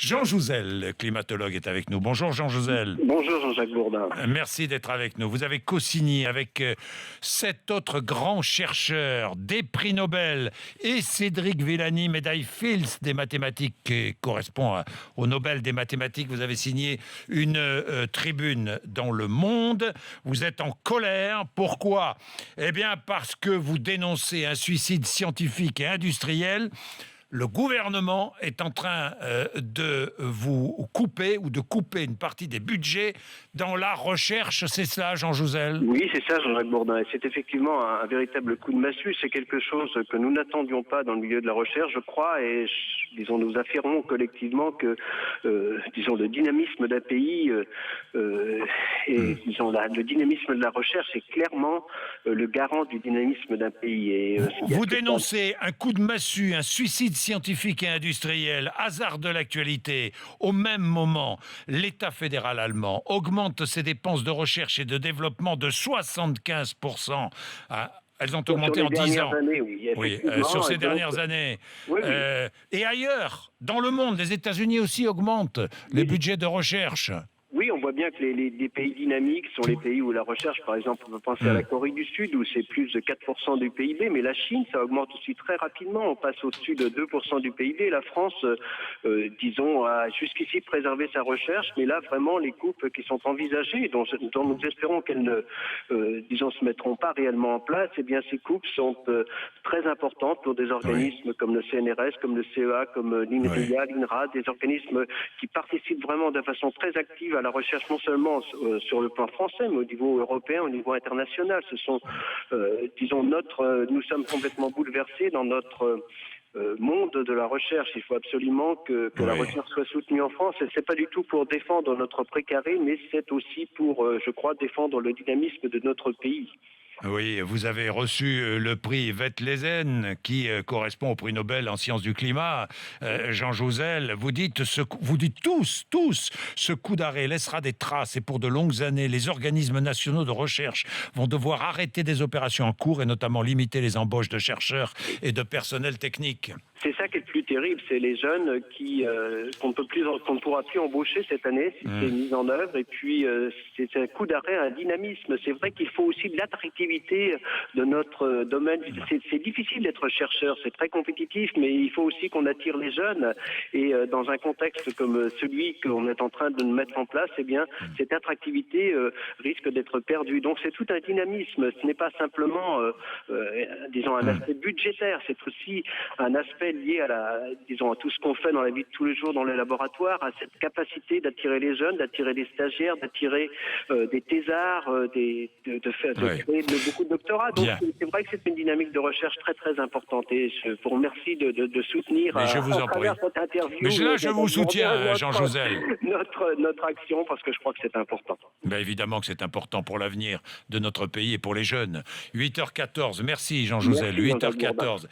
Jean Jouzel, climatologue, est avec nous. Bonjour Jean Jouzel. Bonjour Jean-Jacques Bourdin. Merci d'être avec nous. Vous avez co-signé avec 7 autres grands chercheurs, des prix Nobel, et Cédric Villani, médaille Fields des mathématiques, qui correspond au Nobel des mathématiques. Vous avez signé une tribune dans Le Monde. Vous êtes en colère. Pourquoi ? Eh bien parce que vous dénoncez un suicide scientifique et industriel. Le gouvernement est en train de vous couper ou de couper une partie des budgets dans la recherche. C'est cela, Jean Jouzel ? Oui, c'est ça, Jean-Jacques Bourdin. Et c'est effectivement un véritable coup de massue. C'est quelque chose que nous n'attendions pas dans le milieu de la recherche, je crois. Et disons, nous affirmons collectivement que, disons, le dynamisme d'un pays disons, le dynamisme de la recherche est clairement le garant du dynamisme d'un pays. Et, vous dénoncez un coup de massue, un suicide scientifique et industriel, hasard de l'actualité. Au même moment, l'État fédéral allemand augmente ses dépenses de recherche et de développement de 75%. Elles ont augmenté en 10 ans. Sur ces dernières années. Oui. Et ailleurs, dans le monde, les États-Unis aussi augmentent les budgets de recherche. Oui, on voit bien que les pays dynamiques sont les pays où la recherche, par exemple, on peut penser à la Corée du Sud, où c'est plus de 4% du PIB, mais la Chine, ça augmente aussi très rapidement. On passe au-dessus de 2% du PIB. La France, disons, a jusqu'ici préservé sa recherche, mais là, vraiment, les coupes qui sont envisagées, dont nous espérons qu'elles ne, disons, se mettront pas réellement en place, eh bien, ces coupes sont très importantes pour des organismes comme le CNRS, comme le CEA, comme l'INRIA, l'INRA, des organismes qui participent vraiment de façon très active à la recherche, non seulement sur le plan français, mais au niveau européen, au niveau international. Ce sont, disons, nous sommes complètement bouleversés dans notre monde de la recherche. Il faut absolument que la recherche soit soutenue en France. Et c'est pas du tout pour défendre notre précaré, mais c'est aussi pour, je crois, défendre le dynamisme de notre pays. Oui, vous avez reçu le prix Vetlesen, qui correspond au prix Nobel en sciences du climat. Jean Jouzel, vous dites tous, ce coup d'arrêt laissera des traces et pour de longues années, les organismes nationaux de recherche vont devoir arrêter des opérations en cours et notamment limiter les embauches de chercheurs et de personnel technique. C'est ça qui est le plus terrible, c'est les jeunes qu'on ne pourra plus embaucher cette année si c'est mis en œuvre. Et puis c'est un coup d'arrêt, un dynamisme. C'est vrai qu'il faut aussi de l'attractivité de notre domaine. C'est difficile d'être chercheur, c'est très compétitif, mais il faut aussi qu'on attire les jeunes. Et dans un contexte comme celui qu'on est en train de mettre en place, eh bien cette attractivité risque d'être perdue. Donc c'est tout un dynamisme. Ce n'est pas simplement, disons, un aspect budgétaire. C'est aussi un aspect lié à disons, à tout ce qu'on fait dans la vie de tous les jours dans les laboratoires, à cette capacité d'attirer les jeunes, d'attirer des stagiaires, d'attirer des thésards, de créer beaucoup de doctorats. Donc c'est vrai que c'est une dynamique de recherche très très importante et je vous remercie de soutenir à travers cette interview. Mais là, je vous soutiens, Jean Jouzel. Notre action, parce que je crois que c'est important. Ben évidemment que c'est important pour l'avenir de notre pays et pour les jeunes. 8h14, merci Jean Jouzel, 8h14.